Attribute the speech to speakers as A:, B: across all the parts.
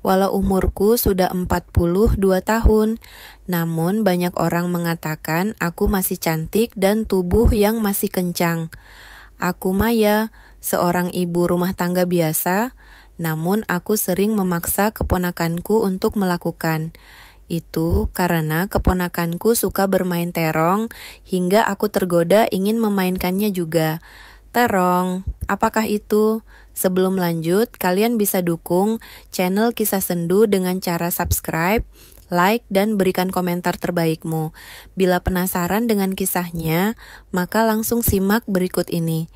A: walau umurku sudah 42 tahun. Namun banyak orang mengatakan aku masih cantik dan tubuh yang masih kencang. Aku Maya, seorang ibu rumah tangga biasa, namun aku sering memaksa keponakanku untuk melakukan. Itu karena keponakanku suka bermain terong hingga aku tergoda ingin memainkannya juga. Terong, apakah itu? Sebelum lanjut, kalian bisa dukung channel Kisah Sendu dengan cara subscribe, like, dan berikan komentar terbaikmu. Bila penasaran dengan kisahnya, maka langsung simak berikut ini.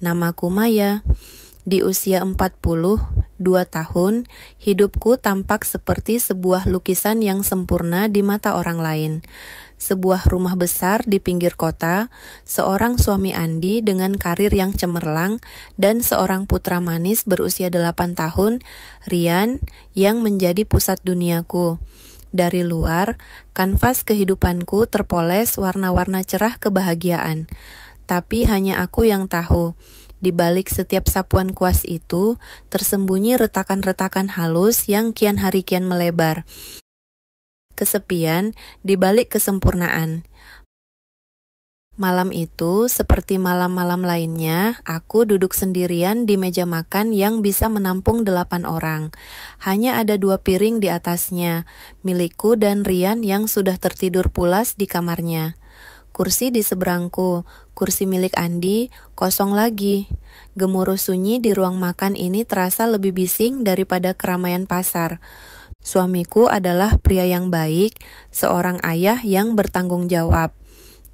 A: Namaku Maya. Di usia 42 tahun, hidupku tampak seperti sebuah lukisan yang sempurna di mata orang lain. Sebuah rumah besar di pinggir kota, seorang suami Andi dengan karir yang cemerlang, dan seorang putra manis berusia 8 tahun, Rian, yang menjadi pusat duniaku. Dari luar, kanvas kehidupanku terpoles warna-warna cerah kebahagiaan. Tapi hanya aku yang tahu, di balik setiap sapuan kuas itu, tersembunyi retakan-retakan halus yang kian hari kian melebar. Kesepian di balik kesempurnaan. Malam itu, seperti malam-malam lainnya, aku duduk sendirian di meja makan yang bisa menampung 8 orang. Hanya ada 2 piring di atasnya, milikku dan Rian yang sudah tertidur pulas di kamarnya. Kursi di seberangku, kursi milik Andi, kosong lagi. Gemuruh sunyi di ruang makan ini terasa lebih bising daripada keramaian pasar. Suamiku adalah pria yang baik, seorang ayah yang bertanggung jawab.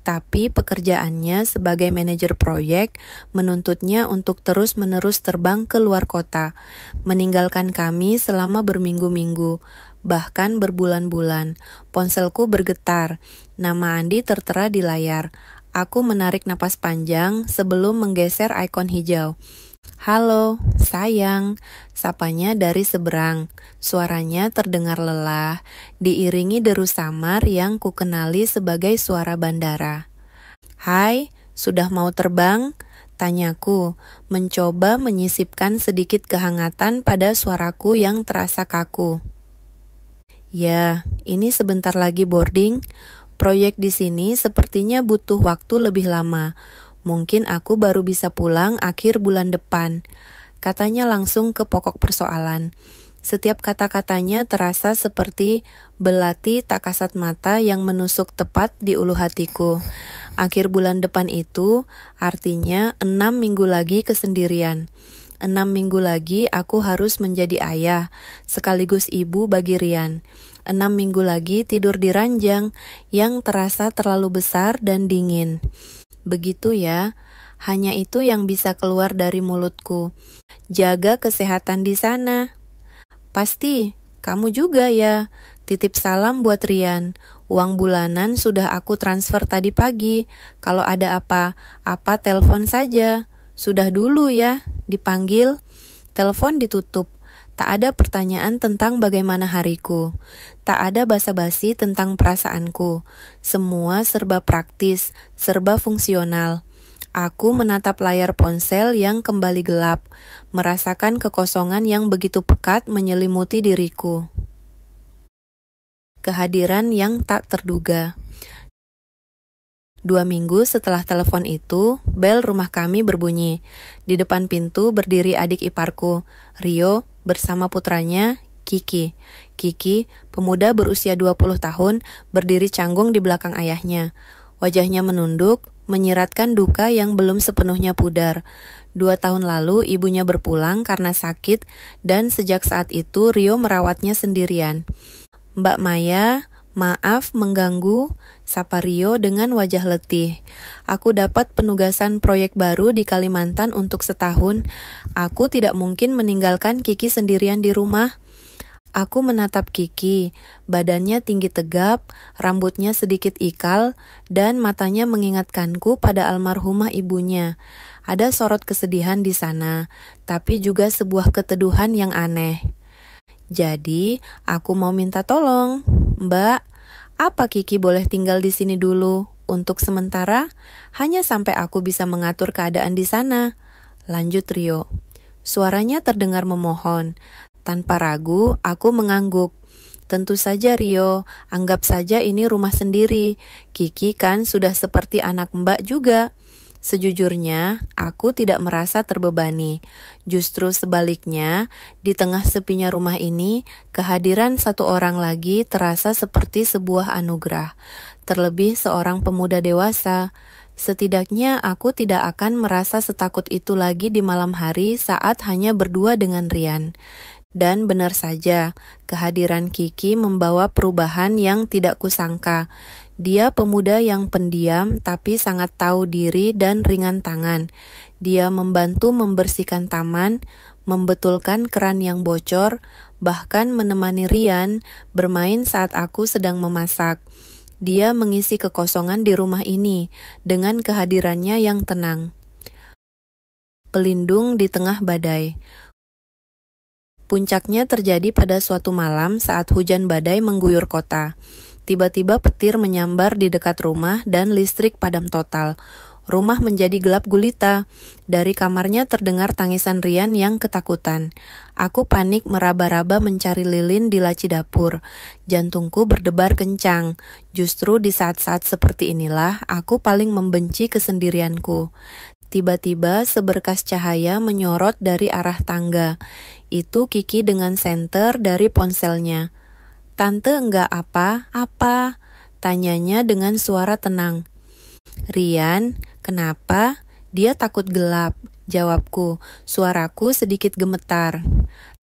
A: Tapi pekerjaannya sebagai manajer proyek menuntutnya untuk terus-menerus terbang ke luar kota, meninggalkan kami selama berminggu-minggu, bahkan berbulan-bulan. Ponselku bergetar, nama Andi tertera di layar. Aku menarik napas panjang sebelum menggeser ikon hijau. Halo, sayang, sapanya dari seberang. Suaranya terdengar lelah, diiringi deru samar yang kukenali sebagai suara bandara. Hai, sudah mau terbang? Tanyaku, mencoba menyisipkan sedikit kehangatan pada suaraku yang terasa kaku. Ya, ini sebentar lagi boarding. Proyek di sini sepertinya butuh waktu lebih lama. Mungkin aku baru bisa pulang akhir bulan depan. Katanya langsung ke pokok persoalan. Setiap kata-katanya terasa seperti belati tak kasat mata yang menusuk tepat di ulu hatiku. Akhir bulan depan itu artinya 6 minggu lagi kesendirian. 6 minggu lagi aku harus menjadi ayah, sekaligus ibu bagi Rian. 6 minggu lagi tidur di ranjang yang terasa terlalu besar dan dingin. Begitu ya, hanya itu yang bisa keluar dari mulutku. Jaga kesehatan di sana. Pasti, kamu juga ya. Titip salam buat Rian. Uang bulanan sudah aku transfer tadi pagi. Kalau ada apa-apa telepon saja. Sudah dulu ya, dipanggil. Telepon ditutup. Tak ada pertanyaan tentang bagaimana hariku. Tak ada basa-basi tentang perasaanku. Semua serba praktis, serba fungsional. Aku menatap layar ponsel yang kembali gelap, merasakan kekosongan yang begitu pekat menyelimuti diriku. Kehadiran yang tak terduga. 2 minggu setelah telepon itu, bel rumah kami berbunyi. Di depan pintu berdiri adik iparku, Rio, bersama putranya, Kiki. Kiki, pemuda berusia 20 tahun, berdiri canggung di belakang ayahnya. Wajahnya menunduk, menyiratkan duka yang belum sepenuhnya pudar. 2 tahun lalu ibunya berpulang karena sakit, dan sejak saat itu Rio merawatnya sendirian. Mbak Maya, maaf mengganggu, sapa Rio dengan wajah letih. Aku dapat penugasan proyek baru di Kalimantan untuk setahun. Aku tidak mungkin meninggalkan Kiki sendirian di rumah. Aku menatap Kiki, badannya tinggi tegap, rambutnya sedikit ikal, dan matanya mengingatkanku pada almarhumah ibunya. Ada sorot kesedihan di sana, tapi juga sebuah keteduhan yang aneh. Jadi, aku mau minta tolong, Mbak. Apa Kiki boleh tinggal di sini dulu? Untuk sementara, hanya sampai aku bisa mengatur keadaan di sana. Lanjut Rio. Suaranya terdengar memohon. Tanpa ragu, aku mengangguk. Tentu saja Rio, anggap saja ini rumah sendiri. Kiki kan sudah seperti anak Mbak juga. Sejujurnya, aku tidak merasa terbebani. Justru sebaliknya, di tengah sepinya rumah ini, kehadiran satu orang lagi terasa seperti sebuah anugerah. Terlebih seorang pemuda dewasa. Setidaknya aku tidak akan merasa setakut itu lagi di malam hari saat hanya berdua dengan Rian. Dan benar saja, kehadiran Kiki membawa perubahan yang tidak kusangka. Dia pemuda yang pendiam tapi sangat tahu diri dan ringan tangan. Dia membantu membersihkan taman, membetulkan keran yang bocor, bahkan menemani Rian bermain saat aku sedang memasak. Dia mengisi kekosongan di rumah ini dengan kehadirannya yang tenang. Pelindung di tengah badai. Puncaknya terjadi pada suatu malam saat hujan badai mengguyur kota. Tiba-tiba petir menyambar di dekat rumah dan listrik padam total. Rumah menjadi gelap gulita. Dari kamarnya terdengar tangisan Rian yang ketakutan. Aku panik meraba-raba mencari lilin di laci dapur. Jantungku berdebar kencang. Justru di saat-saat seperti inilah aku paling membenci kesendirianku. Tiba-tiba seberkas cahaya menyorot dari arah tangga. Itu Kiki dengan senter dari ponselnya. "Tante enggak apa-apa?" tanyanya dengan suara tenang. "Rian, kenapa?" "Dia takut gelap," jawabku. Suaraku sedikit gemetar.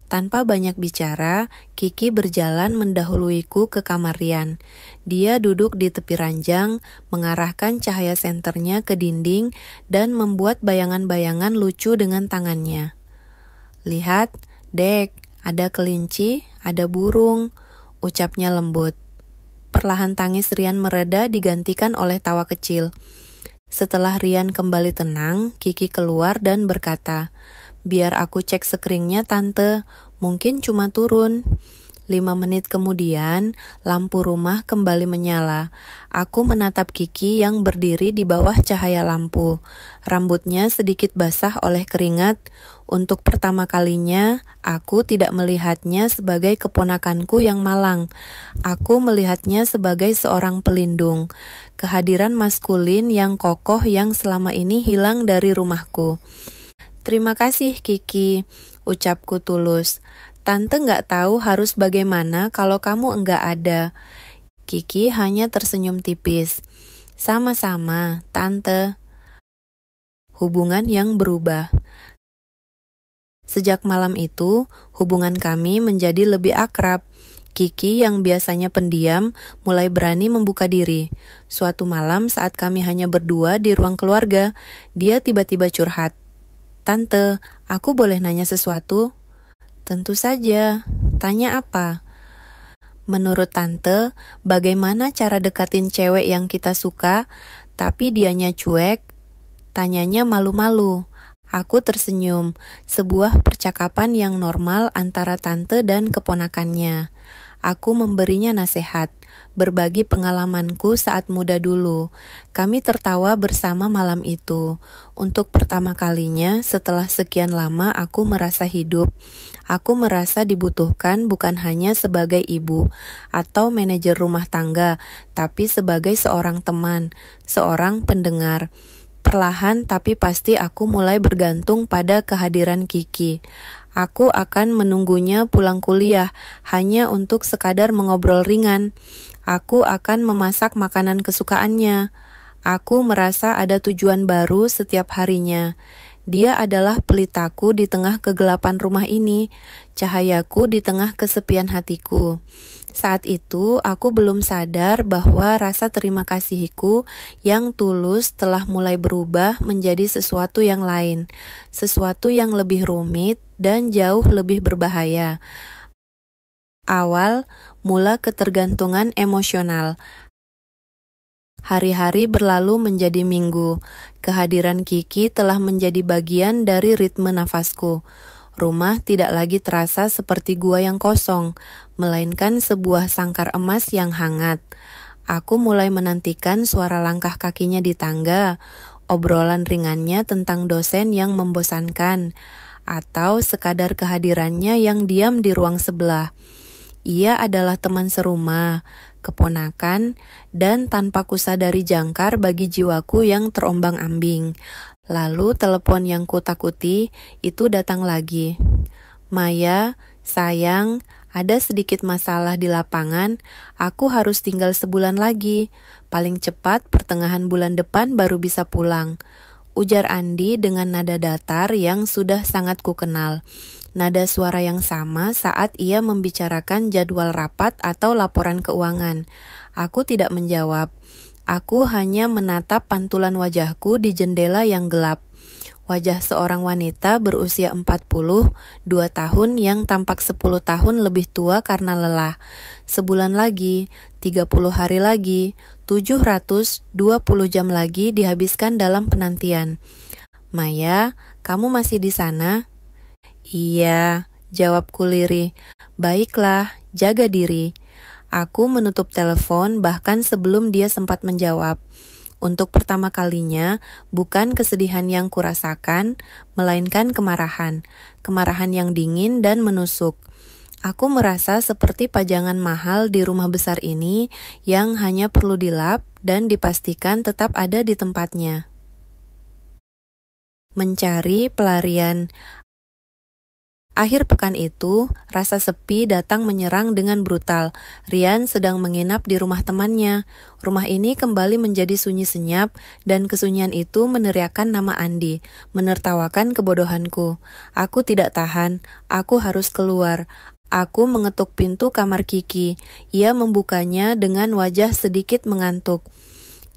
A: Tanpa banyak bicara, Kiki berjalan mendahuluiku ke kamar Rian. Dia duduk di tepi ranjang, mengarahkan cahaya senternya ke dinding dan membuat bayangan-bayangan lucu dengan tangannya. "Lihat, Dek, ada kelinci, ada burung," ucapnya lembut. Perlahan tangis Rian mereda digantikan oleh tawa kecil. Setelah Rian kembali tenang, Kiki keluar dan berkata, "Biar aku cek skringnya Tante, mungkin cuma turun." 5 menit kemudian, lampu rumah kembali menyala. Aku menatap Kiki yang berdiri di bawah cahaya lampu. Rambutnya sedikit basah oleh keringat. Untuk pertama kalinya, aku tidak melihatnya sebagai keponakanku yang malang. Aku melihatnya sebagai seorang pelindung. Kehadiran maskulin yang kokoh yang selama ini hilang dari rumahku. "Terima kasih Kiki," ucapku tulus. "Tante nggak tahu harus bagaimana kalau kamu enggak ada." Kiki hanya tersenyum tipis. "Sama-sama, Tante." Hubungan yang berubah. Sejak malam itu, hubungan kami menjadi lebih akrab. Kiki yang biasanya pendiam mulai berani membuka diri. Suatu malam saat kami hanya berdua di ruang keluarga, dia tiba-tiba curhat. "Tante, aku boleh nanya sesuatu?" "Tentu saja. Tanya apa?" "Menurut Tante, bagaimana cara dekatin cewek yang kita suka, tapi dianya cuek?" Tanyanya malu-malu. Aku tersenyum. Sebuah percakapan yang normal antara tante dan keponakannya. Aku memberinya nasihat, berbagi pengalamanku saat muda dulu. Kami tertawa bersama malam itu. Untuk pertama kalinya setelah sekian lama aku merasa hidup. Aku merasa dibutuhkan bukan hanya sebagai ibu atau manajer rumah tangga, tapi sebagai seorang teman, seorang pendengar. Perlahan tapi pasti aku mulai bergantung pada kehadiran Kiki. Aku akan menunggunya pulang kuliah hanya untuk sekadar mengobrol ringan. Aku akan memasak makanan kesukaannya. Aku merasa ada tujuan baru setiap harinya. Dia adalah pelitaku di tengah kegelapan rumah ini, cahayaku di tengah kesepian hatiku. Saat itu, aku belum sadar bahwa rasa terima kasihku yang tulus telah mulai berubah menjadi sesuatu yang lain, sesuatu yang lebih rumit dan jauh lebih berbahaya. Awal mula ketergantungan emosional. Hari-hari berlalu menjadi minggu. Kehadiran Kiki telah menjadi bagian dari ritme nafasku. Rumah tidak lagi terasa seperti gua yang kosong, melainkan sebuah sangkar emas yang hangat. Aku mulai menantikan suara langkah kakinya di tangga, obrolan ringannya tentang dosen yang membosankan, atau sekadar kehadirannya yang diam di ruang sebelah. Ia adalah teman serumah, keponakan, dan tanpa kusadari jangkar bagi jiwaku yang terombang-ambing. Lalu telepon yang kutakuti itu datang lagi. Maya, sayang, ada sedikit masalah di lapangan, aku harus tinggal sebulan lagi. Paling cepat pertengahan bulan depan baru bisa pulang. Ujar Andi dengan nada datar yang sudah sangat kukenal. Nada suara yang sama saat ia membicarakan jadwal rapat atau laporan keuangan. Aku tidak menjawab. Aku hanya menatap pantulan wajahku di jendela yang gelap. Wajah seorang wanita berusia 42 tahun yang tampak 10 tahun lebih tua karena lelah. Sebulan lagi, 30 hari lagi, 720 jam lagi dihabiskan dalam penantian. Maya, kamu masih di sana? Iya, jawabku lirih. Baiklah, jaga diri. Aku menutup telepon bahkan sebelum dia sempat menjawab. Untuk pertama kalinya, bukan kesedihan yang kurasakan, melainkan kemarahan. Kemarahan yang dingin dan menusuk. Aku merasa seperti pajangan mahal di rumah besar ini yang hanya perlu dilap dan dipastikan tetap ada di tempatnya. Mencari pelarian. Akhir pekan itu, rasa sepi datang menyerang dengan brutal. Rian sedang menginap di rumah temannya. Rumah ini kembali menjadi sunyi senyap, dan kesunyian itu meneriakkan nama Andi, menertawakan kebodohanku. Aku tidak tahan, aku harus keluar. Aku mengetuk pintu kamar Kiki. Ia membukanya dengan wajah sedikit mengantuk.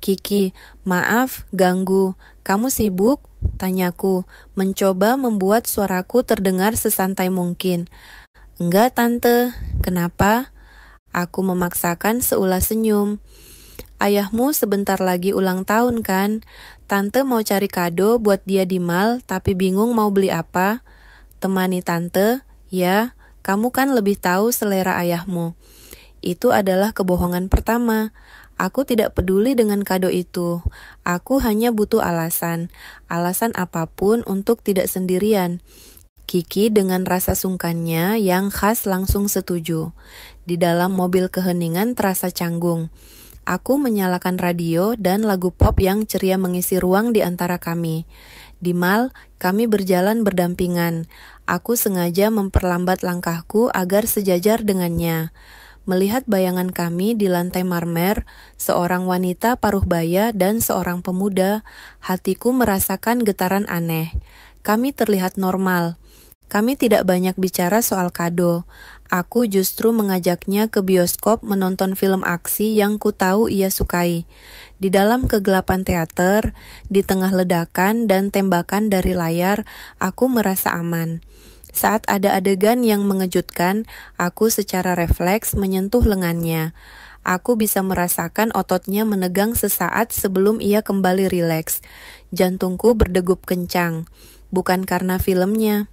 A: Kiki, maaf, ganggu. Kamu sibuk? Tanyaku, mencoba membuat suaraku terdengar sesantai mungkin. Enggak, Tante. Kenapa? Aku memaksakan seulas senyum. Ayahmu sebentar lagi ulang tahun kan? Tante mau cari kado buat dia di mall, tapi bingung mau beli apa. Temani Tante, ya, kamu kan lebih tahu selera ayahmu. Itu adalah kebohongan pertama. Aku tidak peduli dengan kado itu. Aku hanya butuh alasan apapun untuk tidak sendirian. Kiki dengan rasa sungkannya yang khas langsung setuju. Di dalam mobil keheningan terasa canggung. Aku menyalakan radio dan lagu pop yang ceria mengisi ruang di antara kami. Di mall, kami berjalan berdampingan. Aku sengaja memperlambat langkahku agar sejajar dengannya. Melihat bayangan kami di lantai marmer, seorang wanita paruh baya dan seorang pemuda, hatiku merasakan getaran aneh. Kami terlihat normal. Kami tidak banyak bicara soal kado. Aku justru mengajaknya ke bioskop menonton film aksi yang ku tahu ia sukai. Di dalam kegelapan teater, di tengah ledakan dan tembakan dari layar, aku merasa aman. Saat ada adegan yang mengejutkan, aku secara refleks menyentuh lengannya. Aku bisa merasakan ototnya menegang sesaat sebelum ia kembali rileks. Jantungku berdegup kencang. Bukan karena filmnya,